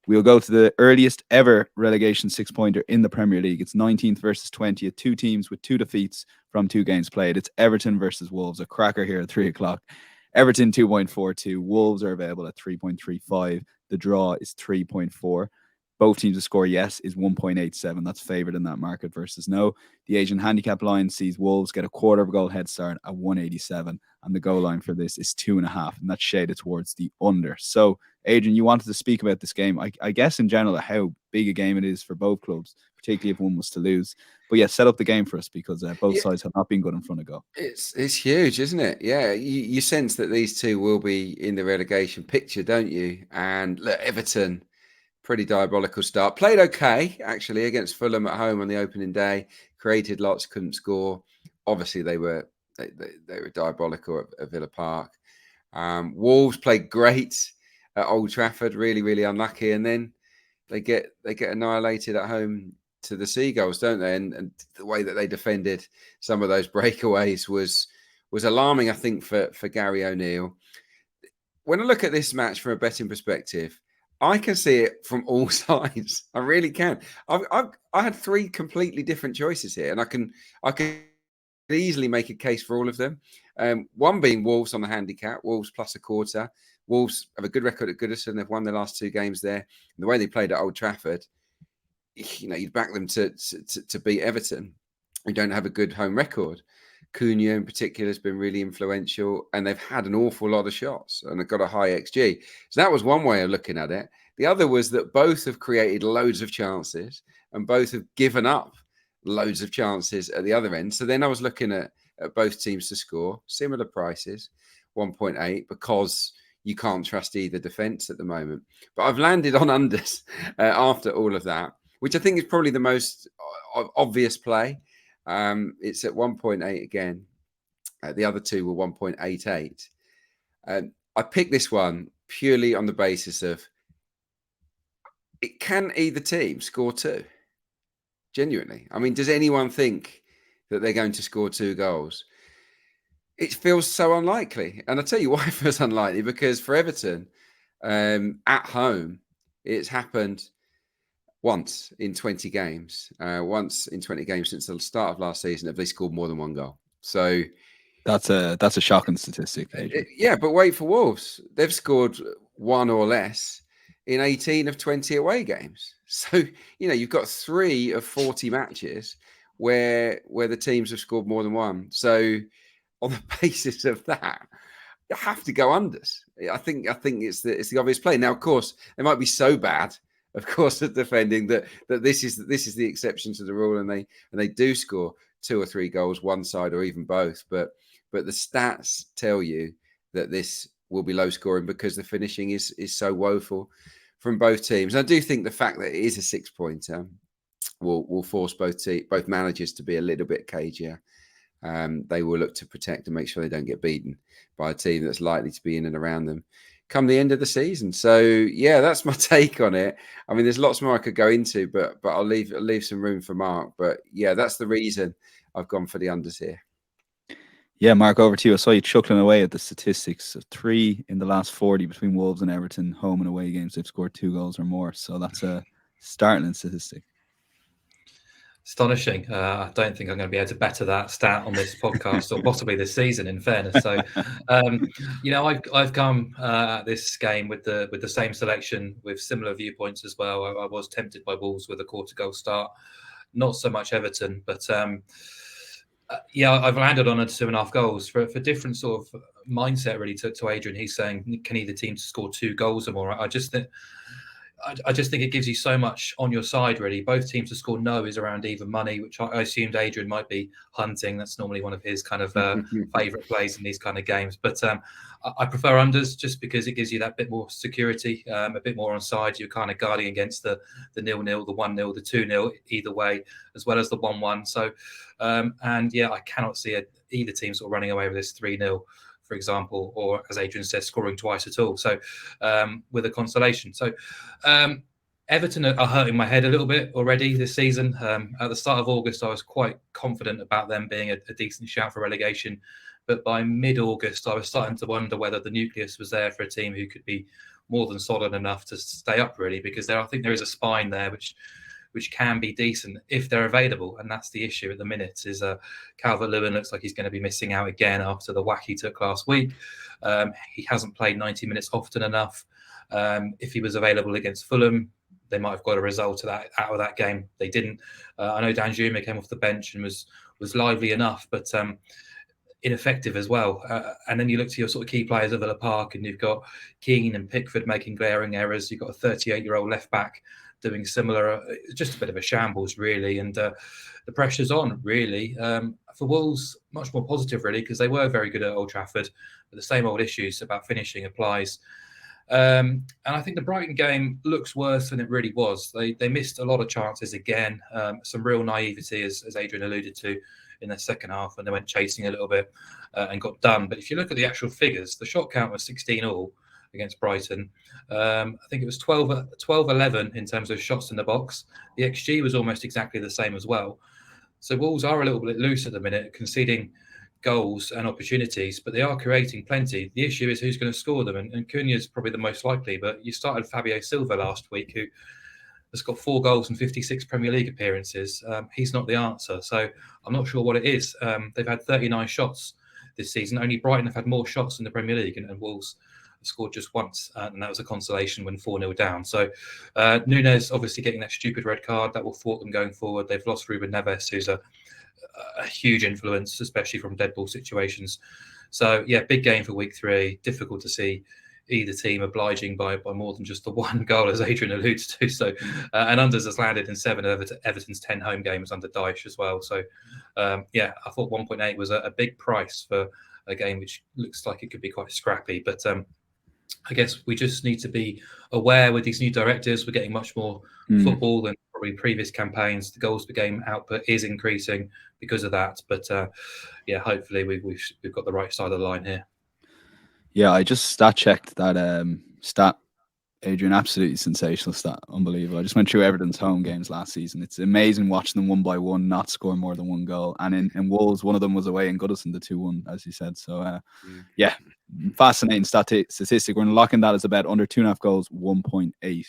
We'll go to the earliest ever relegation 6-pointer in the Premier League. It's 19th versus 20th, two teams with 2 defeats from 2 games played. It's Everton versus Wolves, a cracker here at 3 o'clock. Everton 2.42, Wolves are available at 3.35. The draw is 3.4. Both teams to score yes is 1.87. That's favoured in that market versus no. The Asian handicap line sees Wolves get a quarter of a goal head start at 187, and the goal line for this is 2.5, and that's shaded towards the under. So, Adrian, you wanted to speak about this game. I guess in general how big a game it is for both clubs, particularly if one was to lose. But yeah, set up the game for us because both sides have not been good in front of goal. It's huge, isn't it? Yeah, you sense that these two will be in the relegation picture, don't you? And look, Everton, pretty diabolical start. Played okay, actually, against Fulham at home on the opening day. Created lots, couldn't score. Obviously, they were diabolical at Villa Park. Wolves played great at Old Trafford, really, really unlucky. And then they get annihilated at home to the Seagulls, don't they? And the way that they defended some of those breakaways was alarming, I think, for Gary O'Neill. When I look at this match from a betting perspective, I can see it from all sides. I really can. I had 3 completely different choices here, and I can easily make a case for all of them. One being Wolves on the handicap, Wolves plus a quarter. Wolves have a good record at Goodison. They've won their last 2 games there. And the way they played at Old Trafford, you'd back them to beat Everton, who don't have a good home record. Cunha in particular has been really influential, and they've had an awful lot of shots and they've got a high XG. So that was one way of looking at it. The other was that both have created loads of chances and both have given up loads of chances at the other end. So then I was looking at both teams to score, similar prices, 1.8, because you can't trust either defence at the moment. But I've landed on unders after all of that, which I think is probably the most obvious play. It's at 1.8 again. The other 2 were 1.88. I picked this one purely on the basis of it can either team score 2. Genuinely. I mean, does anyone think that they're going to score 2 goals? It feels so unlikely. And I'll tell you why it feels unlikely, because for Everton, at home, it's happened once in 20 games. Once in 20 games since the start of last season have they scored more than 1 goal. So that's a shocking statistic, Adrian. Yeah, but wait for Wolves. They've scored 1 or less in 18 of 20 away games. So, you've got 3 of 40 matches where the teams have scored more than 1. So on the basis of that, you have to go unders. I think it's the obvious play. Now, of course, they might be so bad, of course, at defending that this is the exception to the rule, and they do score 2 or 3 goals, one side or even both. But the stats tell you that this will be low scoring because the finishing is so woeful from both teams. And I do think the fact that it is a 6-pointer will force both managers to be a little bit cagier. They will look to protect and make sure they don't get beaten by a team that's likely to be in and around them come the end of the season. So yeah, that's my take on it. I mean, there's lots more I could go into, but I'll leave some room for Mark. But yeah, that's the reason I've gone for the unders here. Yeah, Mark, over to you. I saw you chuckling away at the statistics. 3 in the last 40 between Wolves and Everton, home and away games. They've scored 2 goals or more. So that's a startling statistic. Astonishing. I don't think I'm going to be able to better that stat on this podcast or possibly this season, in fairness. So, I've come at this game with the same selection with similar viewpoints as well. I was tempted by Wolves with a quarter goal start, not so much Everton, but I've landed on a 2.5 goals for different sort of mindset really to Adrian. He's saying, can either team score 2 goals or more? I just think it gives you so much on your side, really. Both teams to score no is around even money, which I assumed Adrian might be hunting. That's normally one of his kind of favourite plays in these kind of games. But I prefer unders just because it gives you that bit more security, a bit more on side. You're kind of guarding against the 0-0, the 1-0, the 2-0, either way, as well as the 1-1. So, I cannot see either team sort of running away with this 3-0. For example, or as Adrian said, scoring twice at all. So with a consolation. So Everton are hurting my head a little bit already this season. At the start of August, I was quite confident about them being a decent shout for relegation. But by mid-August, I was starting to wonder whether the nucleus was there for a team who could be more than solid enough to stay up, really, because I think there is a spine there which can be decent if they're available, and that's the issue at the minute. Is Calvert-Lewin looks like he's going to be missing out again after the whack he took last week. He hasn't played 90 minutes often enough. If he was available against Fulham, they might have got a result out of that game. They didn't. I know Danjuma came off the bench and was lively enough, but ineffective as well. And then you look to your sort of key players of Villa Park, and you've got Keane and Pickford making glaring errors. You've got a 38-year-old left back doing similar. Just a bit of a shambles, really. And the pressure's on, really. For Wolves, much more positive, really, because they were very good at Old Trafford, but the same old issues about finishing applies. And I think the Brighton game looks worse than it really was. They missed a lot of chances again. Some real naivety, as Adrian alluded to, in the second half, when they went chasing a little bit and got done. But if you look at the actual figures, the shot count was 16 all against Brighton. I think it was 12-11 in terms of shots in the box. The XG was almost exactly the same as well. So Wolves are a little bit loose at the minute, conceding goals and opportunities, but they are creating plenty. The issue is who's going to score them, and Cunha's probably the most likely, but you started Fabio Silva last week, who has got 4 goals and 56 Premier League appearances. He's not the answer, so I'm not sure what it is. They've had 39 shots this season. Only Brighton have had more shots in the Premier League, and Wolves scored just once, and that was a consolation when 4-0 down. So Núñez obviously getting that stupid red card that will thwart them going forward. They've lost Ruben Neves, who's a huge influence, especially from dead ball situations. So yeah, big game for week 3. Difficult to see either team obliging by more than just the one goal, as Adrian alludes to. So and unders has landed in 7 of Everton's 10 home games under Dyche as well. So yeah, I thought 1.8 was a big price for a game which looks like it could be quite scrappy. But I guess we just need to be aware with these new directives. We're getting much more football than probably previous campaigns. The goals per game output is increasing because of that. But yeah, hopefully we've got the right side of the line here. Yeah, I just stat checked that stat, Adrian. Absolutely sensational stat. Unbelievable. I just went through Everton's home games last season. It's amazing watching them 1 by 1 not score more than 1 goal. And in Wolves, one of them was away in Goodison, the 2-1, as you said. So yeah, fascinating statistic. We're locking that as a bet under 2.5 goals, 1.8.